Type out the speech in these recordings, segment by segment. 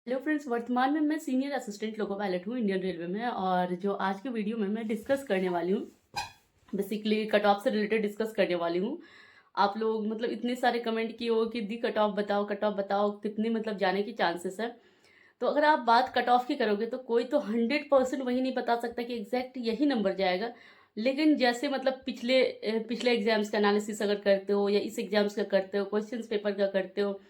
Hello friends, वर्तमान में मैं सीनियर असिस्टेंट लोको पायलट हूँ इंडियन रेलवे में। और जो आज की वीडियो में मैं डिस्कस करने वाली हूँ, बेसिकली कट ऑफ से रिलेटेड डिस्कस करने वाली हूँ। आप लोग मतलब इतने सारे कमेंट किए हो कि दी कट ऑफ बताओ कितनी मतलब जाने की चांसेस है। तो अगर आप बात कट ऑफ की करोगे तो कोई तो 100% वही नहीं बता सकता कि एग्जैक्ट यही नंबर जाएगा। लेकिन जैसे मतलब पिछले एग्जाम्स का एनालिसिस अगर करते हो या इस एग्जाम्स का करते हो, क्वेश्चन पेपर का करते हो,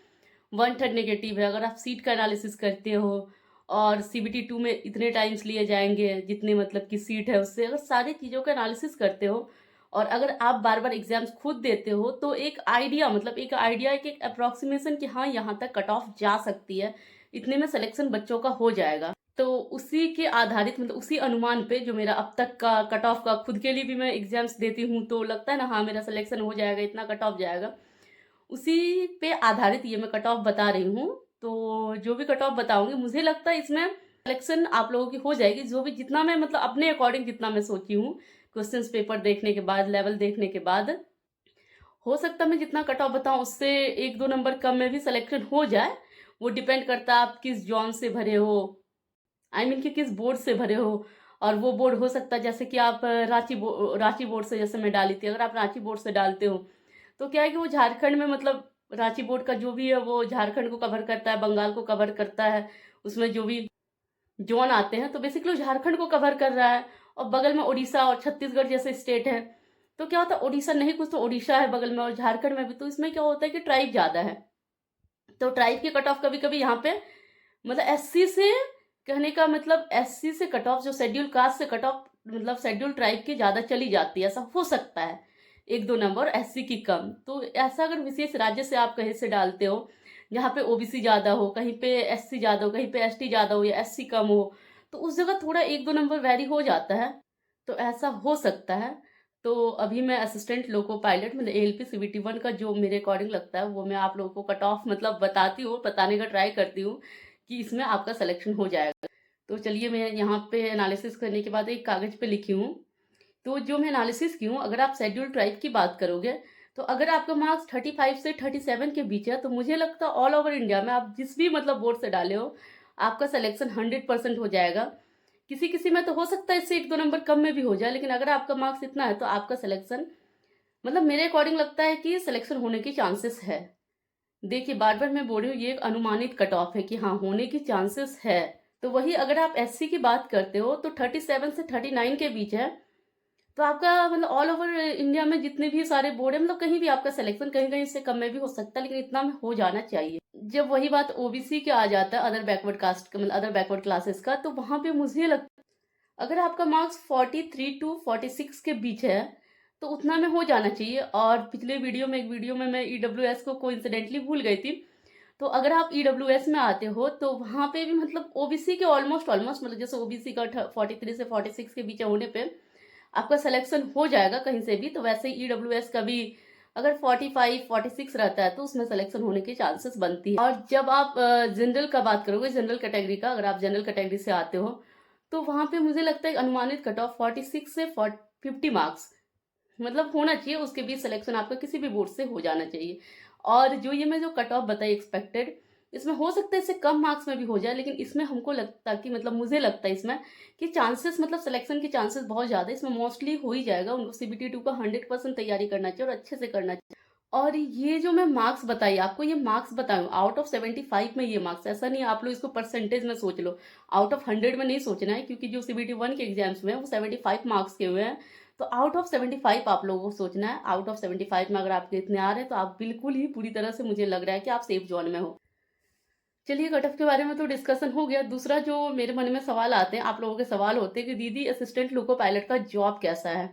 1/3 नेगेटिव है। अगर आप सीट का एनालिसिस करते हो और सीबीटी 2 में इतने टाइम्स लिए जाएंगे जितने मतलब की सीट है, उससे अगर सारी चीज़ों का एनालिसिस करते हो और अगर आप बार बार एग्जाम्स खुद देते हो तो एक अप्रोक्सीमेशन कि हाँ यहाँ तक कट ऑफ जा सकती है, इतने में सिलेक्शन बच्चों का हो जाएगा। तो उसी के आधारित मतलब उसी अनुमान पे जो मेरा अब तक का कट ऑफ का, खुद के लिए भी मैं एग्जाम्स देती हूँ तो लगता है ना हाँ मेरा सिलेक्शन हो जाएगा, इतना कट ऑफ जाएगा, उसी पे आधारित ये मैं कट ऑफ बता रही हूँ। तो जो भी कट ऑफ बताऊंगी मुझे लगता है इसमें सिलेक्शन आप लोगों की हो जाएगी, जो भी जितना मैं मतलब अपने अकॉर्डिंग जितना मैं सोची हूँ, क्वेश्चंस पेपर देखने के बाद, लेवल देखने के बाद हो सकता है मैं जितना कट ऑफ बताऊं उससे 1-2 नंबर कम में भी सिलेक्शन हो जाए। वो डिपेंड करता है आप किस जॉन से भरे हो, कि किस बोर्ड से भरे हो। और वो बोर्ड हो सकता है जैसे कि आप रांची बोर्ड से, जैसे मैं डाली थी, अगर आप रांची बोर्ड से डालते हो तो क्या है कि वो झारखंड में मतलब रांची बोर्ड का जो भी है वो झारखंड को कवर करता है, बंगाल को कवर करता है, उसमें जो भी जोन आते हैं तो बेसिकली वो झारखंड को कवर कर रहा है। और बगल में उड़ीसा और छत्तीसगढ़ जैसे स्टेट है, तो क्या होता है उड़ीसा नहीं, कुछ तो उड़ीसा है बगल में और झारखंड में भी, तो इसमें क्या होता है कि ट्राइब ज्यादा है। तो ट्राइब की कट ऑफ कभी कभी यहाँ पे मतलब एससी से, कहने का मतलब एससी से कट ऑफ, जो शेड्यूल कास्ट से कट ऑफ मतलब शेड्यूल ट्राइब की ज्यादा चली जाती है, ऐसा हो सकता है 1-2 नंबर एससी की कम। तो ऐसा अगर विशेष राज्य से आप कहीं से डालते हो जहाँ पे ओबीसी ज्यादा हो, कहीं पे एससी ज्यादा हो, कहीं पे एसटी ज्यादा हो या एससी कम हो, तो उस जगह थोड़ा 1-2 नंबर वैरी हो जाता है। तो ऐसा हो सकता है। तो अभी मैं असिस्टेंट लोको पायलट मतलब एएलपी सीबीटी 1 का जो मेरे अकॉर्डिंग लगता है वो मैं आप लोगों को कट ऑफ मतलब बताती हूँ, बताने का ट्राई करती हूँ कि इसमें आपका सिलेक्शन हो जाएगा। तो चलिए, मैं यहाँ पे एनालिसिस करने के बाद एक कागज पे लिखी हूँ। तो जो मैं एनालिसिस की हूँ, अगर आप शेड्यूल ट्राइब की बात करोगे तो अगर आपका मार्क्स 35 से 37 के बीच है तो मुझे लगता है ऑल ओवर इंडिया में आप जिस भी मतलब बोर्ड से डाले हो आपका सिलेक्शन 100% हो जाएगा। किसी किसी में तो हो सकता है इससे 1-2 नंबर कम में भी हो जाए, लेकिन अगर आपका मार्क्स इतना है तो आपका सिलेक्शन मतलब मेरे अकॉर्डिंग लगता है कि सिलेक्शन होने की चांसेस है। देखिए, बार बार मैं बोल रही हूँ ये एक अनुमानित कट ऑफ है कि हाँ होने की चांसेस है। तो वही अगर आप एससी की बात करते हो तो 37 से 39 के बीच है। तो आपका मतलब ऑल ओवर इंडिया में जितने भी सारे बोर्ड है मतलब कहीं भी आपका सिलेक्शन कहीं कहीं से कम में भी हो सकता है, लेकिन इतना में हो जाना चाहिए। जब वही बात ओबीसी के आ जाता है, अदर बैकवर्ड कास्ट का मतलब अदर बैकवर्ड क्लासेस का, तो वहां पे मुझे लगता है अगर आपका मार्क्स 43 to 46 के बीच है तो उतना में हो जाना चाहिए। और पिछले वीडियो में मैं ईडब्ल्यूएस को कोइंसिडेंटली भूल गई थी। तो अगर आप ईडब्ल्यूएस में आते हो तो वहां पे भी मतलब ओबीसी के ऑलमोस्ट ऑलमोस्ट मतलब जैसे ओबीसी का 43 से 46 के बीच होने पे आपका सिलेक्शन हो जाएगा कहीं से भी, तो वैसे ही ईडब्ल्यूएस का भी अगर 45-46 रहता है तो उसमें सिलेक्शन होने की चांसेस बनती है। और जब आप जनरल का बात करोगे, जनरल कैटेगरी का, अगर आप जनरल कैटेगरी से आते हो तो वहां पे मुझे लगता है अनुमानित कट ऑफ 46 से 50 मार्क्स मतलब होना चाहिए, उसके बीच सिलेक्शन आपका किसी भी बोर्ड से हो जाना चाहिए। और जो ये मैं जो कट ऑफ बताई एक्सपेक्टेड, इसमें हो सकता है इससे कम मार्क्स में भी हो जाए, लेकिन इसमें हमको लगता कि मतलब मुझे लगता है इसमें कि चांसेस मतलब सिलेक्शन के चांसेस बहुत ज़्यादा है, इसमें मोस्टली हो ही जाएगा। उनको सीबीटी 2 का 100% तैयारी करना चाहिए और अच्छे से करना चाहिए। और ये जो मैं मार्क्स बताई आपको, ये मार्क्स बताऊँ आउट ऑफ 75 में, ये मार्क्स ऐसा नहीं है आप लोग इसको परसेंटेज में सोच लो, आउट ऑफ 100 में नहीं सोचना है, क्योंकि जो सीबीटी 1 के एग्जाम्स में वो 75 मार्क्स के हुए हैं। तो आउट ऑफ 75 आप लोगों को सोचना है। आउट ऑफ 75 में अगर आपके इतने आ रहे हैं तो आप बिल्कुल ही पूरी तरह से मुझे लग रहा है कि आप सेफ जोन में हो। चलिए, कट ऑफ के बारे में तो डिस्कशन हो गया। दूसरा जो मेरे मन में सवाल आते हैं, आप लोगों के सवाल होते हैं कि दीदी असिस्टेंट लोको पायलट का जॉब कैसा है?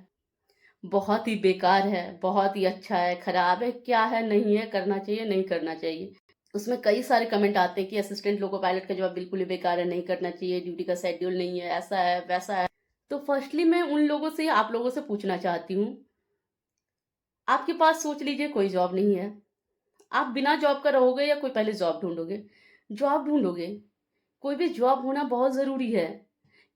बहुत ही बेकार है, बहुत ही अच्छा है, खराब है, क्या है, नहीं है, करना चाहिए, नहीं करना चाहिए। उसमें कई सारे कमेंट आते हैं कि असिस्टेंट लोको पायलट का जॉब बिल्कुल ही बेकार है, नहीं करना चाहिए, ड्यूटी का शेड्यूल नहीं है, ऐसा है वैसा है। तो फर्स्टली मैं उन लोगों से, आप लोगों से पूछना चाहती हूँ, आपके पास सोच लीजिए कोई जॉब नहीं है, आप बिना जॉब का रहोगे या कोई पहले जॉब ढूंढोगे? जॉब ढूंढोगे। कोई भी जॉब होना बहुत जरूरी है।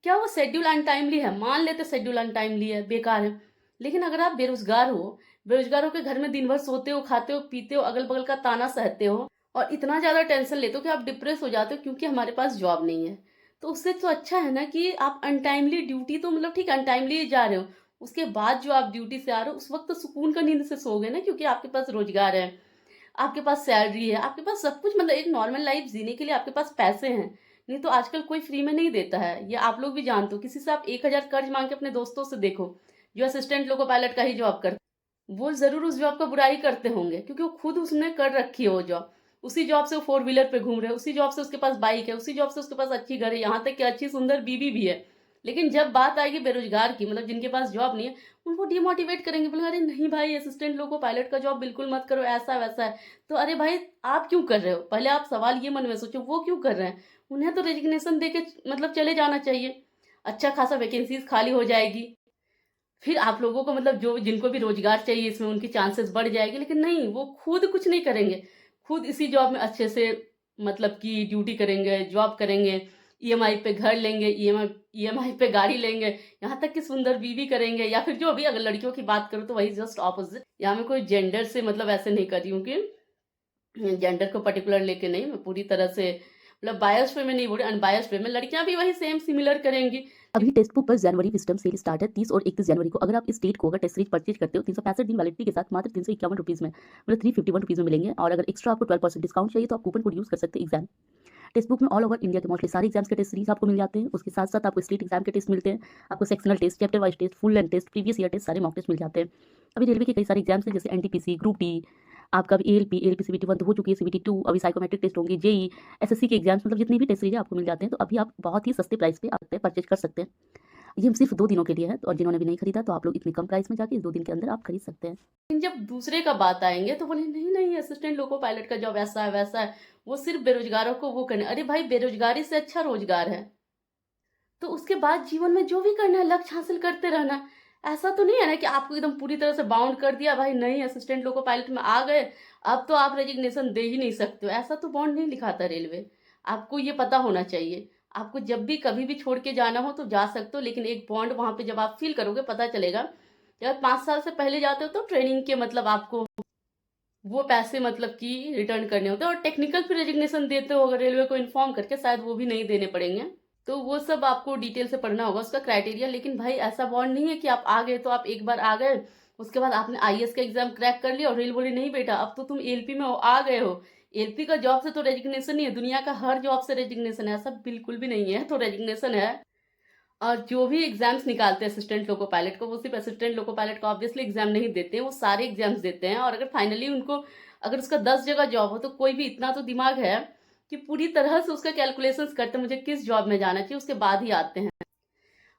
क्या वो शेड्यूल अनटाइमली है? मान लेते शेड्यूल अनटाइमली है, बेकार है, लेकिन अगर आप बेरोजगार हो, बेरोजगारों के घर में दिन भर सोते हो, खाते हो, पीते हो, अगल बगल का ताना सहते हो और इतना ज़्यादा टेंशन लेते हो कि आप डिप्रेस हो जाते हो क्योंकि हमारे पास जॉब नहीं है। तो उससे तो अच्छा है ना कि आप अनटाइमली ड्यूटी तो मतलब ठीक है अनटाइमली जा रहे हो, उसके बाद जो आप ड्यूटी से आ रहे हो उस वक़्त तो सुकून का नींद से सोओगे ना, क्योंकि आपके पास रोज़गार है, आपके पास सैलरी है, आपके पास सब कुछ, मतलब एक नॉर्मल लाइफ़ जीने के लिए आपके पास पैसे हैं। नहीं तो आजकल कोई फ्री में नहीं देता है, ये आप लोग भी जानते हो। किसी से आप 1000 कर्ज़ माँग के अपने दोस्तों से देखो, जो असिस्टेंट लोको पायलट का ही जॉब करते, वो ज़रूर उस जॉब का बुराई करते होंगे क्योंकि वो खुद उसने कर रखी है वो जॉब। उसी जॉब से वो फोर व्हीलर पे घूम रहे हैं, उसी जॉब से उसके पास बाइक है, उसी जॉब से उसके पास अच्छी घर है, यहाँ तक कि अच्छी सुंदर बीवी भी है। लेकिन जब बात आएगी बेरोजगार की, मतलब जिनके पास जॉब नहीं है, उनको डिमोटिवेट करेंगे, बोले अरे नहीं भाई असिस्टेंट लोको पायलट का जॉब बिल्कुल मत करो, ऐसा वैसा है। तो अरे भाई आप क्यों कर रहे हो? पहले आप सवाल ये मन में सोचो, वो क्यों कर रहे हैं? उन्हें तो रेजिग्नेशन दे के मतलब चले जाना चाहिए। अच्छा खासा वैकेंसीज़ खाली हो जाएगी। फिर आप लोगों को मतलब जो जिनको भी रोज़गार चाहिए इसमें उनकी चांसेस बढ़ जाएगी, लेकिन नहीं, वो खुद कुछ नहीं करेंगे। खुद इसी जॉब में अच्छे से मतलब कि ड्यूटी करेंगे, जॉब करेंगे, ईएमआई पे घर लेंगे, ईएमआई पे गाड़ी लेंगे, यहाँ तक कि सुंदर बीवी करेंगे, या फिर जो भी, अगर लड़कियों की बात करूँ तो वही जस्ट ऑपोज़िट। यहाँ मैं कोई जेंडर से मतलब ऐसे नहीं कर रही हूँ कि जेंडर को पर्टिकुलर लेके नहीं, मैं पूरी तरह से मतलब बायस्ड वे में नहीं बोल रही, अनबायस्ड वे में लड़कियाँ भी वही सेम सिमिलर करेंगी। अभी टेक्स्ट बुक पर जनवरी विजडम सेल स्टार्ट है 30 और 31 जनवरी को। अगर आप इस डेट को अगर टेस्ट सीरीज परचेज करते हो 365 दिन वैलिडिटी के साथ मात्र 351 रुपीज़ में, मतलब 351 रुपीज़ में मिलेंगे। और अगर एक्स्ट्रा आपको 12% डिस्काउंट चाहिए तो आप कूपन कोड यूज़ कर सकते हैं एग्जाम। टेक्स्ट बुक में ऑल ओवर इंडिया के मोस्टली सारे एग्जाम्स के टेस्ट सीरीज आपको मिल जाते हैं। उसके साथ साथ आपको स्टेट एग्जाम के टेस्ट मिलते हैं, आपको sectional test, chapter wise test, full length test, previous year test, सारे मॉक टेस्ट मिल जाते हैं। अभी रेलवे के कई सारे एग्जाम्स हैं जैसे एनटीपीसी, ग्रुप डी, आपका भी एएलपी सीबीटी 1 तो हो चुकी है, सीबीटी 2 अभी साइकोमेट्रिक टेस्ट होंगे, जेई, एसएससी के एग्जाम्स, मतलब जितनी भी टेस्ट सीरीज है आपको मिल जाते हैं। तो अभी आप बहुत ही सस्ते प्राइस पे आप परचेज कर सकते हैं। ये सिर्फ 2 दिनों के लिए है, और जिन्होंने भी नहीं खरीदा तो आप लोग इतने कम प्राइस में जाके इस 2 दिन के अंदर आप खरीद सकते हैं। लेकिन जब दूसरे का बात आएँगे तो बोले नहीं, नहीं असिस्टेंट लोको पायलट का जॉब ऐसा है, वैसा है, वो सिर्फ़ बेरोज़गारों को वो करना है। अरे भाई बेरोज़गारी से अच्छा रोज़गार है। तो उसके बाद जीवन में जो भी करना है लक्ष्य हासिल करते रहना है। ऐसा तो नहीं है ना कि आपको एकदम पूरी तरह से बाउंड कर दिया, भाई नहीं असिस्टेंट लोको पायलट में आ गए, अब तो आप रेजिग्नेशन दे ही नहीं सकते हो। ऐसा तो बॉन्ड नहीं लिखाता रेलवे। आपको ये पता होना चाहिए। आपको जब भी कभी भी छोड़ के जाना हो तो जा सकते हो, लेकिन एक बॉन्ड वहाँ पे जब आप फ़ील करोगे पता चलेगा। जब 5 साल से पहले जाते हो तो ट्रेनिंग के मतलब आपको वो पैसे मतलब कि रिटर्न करने होते हैं, और टेक्निकल फिर रेजिग्नेशन देते हो अगर रेलवे को इन्फॉर्म करके, शायद वो भी नहीं देने पड़ेंगे। तो वो सब आपको डिटेल से पढ़ना होगा उसका क्राइटेरिया। लेकिन भाई ऐसा बॉन्ड नहीं है कि आप आ गए तो आप एक बार आ गए, उसके बाद आपने आईएएस का एग्जाम क्रैक कर लिया और रेल बोली नहीं बेटा अब तो तुम एलपी में आ गए हो, एलपी का जॉब से तो रेजिग्नेशन नहीं है, दुनिया का हर जॉब से रेजिग्नेशन है, ऐसा बिल्कुल भी नहीं है। तो रेजिग्नेशन है। और जो भी एग्जाम्स निकालते हैं असिस्टेंट लोको पायलट को, वो सिर्फ असिस्टेंट लोको पायलट का ऑब्वियसली एग्जाम नहीं देते हैं, वो सारे एग्जाम्स देते हैं। और अगर फाइनली उनको, अगर उसका 10 जगह जॉब हो तो कोई भी इतना तो दिमाग है कि पूरी तरह से उसका कैलकुलेशंस करते हैं मुझे किस जॉब में जाना चाहिए, उसके बाद ही आते हैं।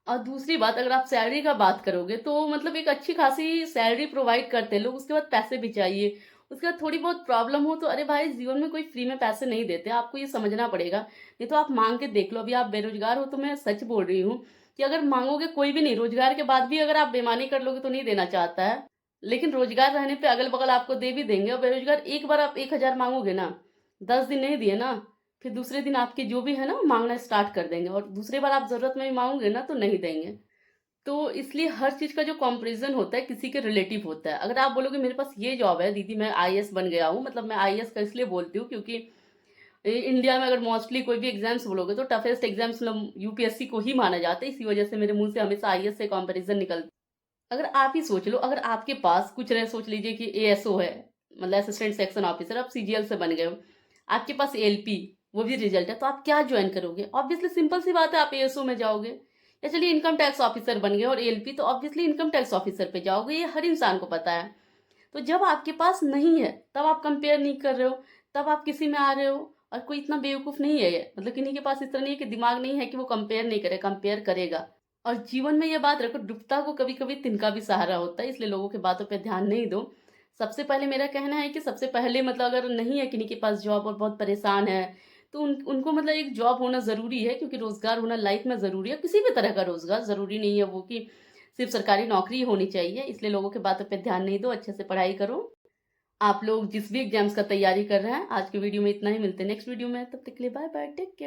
और दूसरी बात, अगर आप सैलरी का बात करोगे तो मतलब एक अच्छी खासी सैलरी प्रोवाइड करते हैं लोग, उसके बाद पैसे भी चाहिए। उसके बाद थोड़ी बहुत प्रॉब्लम हो तो अरे भाई जीवन में कोई फ्री में पैसे नहीं देते, आपको ये समझना पड़ेगा। नहीं तो आप मांग के देख लो, अभी आप बेरोजगार हो तो मैं सच बोल रही हूँ कि अगर मांगोगे कोई भी नहीं, रोजगार के बाद भी अगर आप बेईमानी कर लोगे तो नहीं देना चाहता है। लेकिन रोजगार रहने पे अगल बगल आपको दे भी देंगे। और बेरोजगार एक बार आप 1000 मांगोगे ना, 10 दिन नहीं दिए ना, फिर दूसरे दिन आपके जो भी है ना वो मांगना स्टार्ट कर देंगे, और दूसरी बार आप जरूरत में भी मांगोगे ना तो नहीं देंगे। तो इसलिए हर चीज़ का जो कंपैरिज़न होता है किसी के रिलेटिव होता है। अगर आप बोलोगे मेरे पास ये जॉब है दीदी, मैं आईएएस बन गया हूँ, मतलब मैं आईएएस का इसलिए बोलती हूँ क्योंकि इंडिया में अगर मोस्टली कोई भी एग्जाम्स बोलोगे तो टफेस्ट एग्जाम्स मतलब यूपीएससी को ही माना जाता है। इसी वजह से मेरे मुंह से हमेशा आईएएस से कंपैरिजन निकलता है। अगर आप ही सोच लो, अगर आपके पास कुछ रहे, सोच लीजिए कि एएसओ है, मतलब असिस्टेंट सेक्शन ऑफिसर, आप सीजीएल से बन गए हो, आपके पास एएलपी वो भी रिजल्ट है, तो आप क्या ज्वाइन करोगे? ऑब्वियसली सिंपल सी बात है, आप एएसओ में जाओगे। या चलिए इनकम टैक्स ऑफिसर बन गए और एएलपी, तो ऑब्वियसली इनकम टैक्स ऑफिसर पे जाओगे, ये हर इंसान को पता है। तो जब आपके पास नहीं है तब आप कंपेयर नहीं कर रहे हो, तब आप किसी में आ रहे हो। और कोई इतना बेवकूफ़ नहीं है ये, मतलब किन्हीं के पास इस तरह नहीं है कि दिमाग नहीं है कि वो कंपेयर नहीं करे, कंपेयर करेगा। और जीवन में ये बात रखो, डूबता को कभी कभी तिनका भी सहारा होता है, इसलिए लोगों की बातों पे ध्यान नहीं दो। सबसे पहले मेरा कहना है कि सबसे पहले मतलब अगर नहीं है किन्हीं के पास जॉब और बहुत परेशान है, तो उनको मतलब एक जॉब होना ज़रूरी है, क्योंकि रोज़गार होना लाइफ में ज़रूरी है। किसी भी तरह का रोज़गार ज़रूरी नहीं है वो कि सिर्फ सरकारी नौकरी ही होनी चाहिए। इसलिए लोगों की बातों पे ध्यान नहीं दो, अच्छे से पढ़ाई करो। आप लोग जिस भी एग्जाम्स का तैयारी कर रहे हैं, आज के वीडियो में इतना ही, मिलते हैं नेक्स्ट वीडियो में, तब तक के लिए बाय बाय, टेक केयर।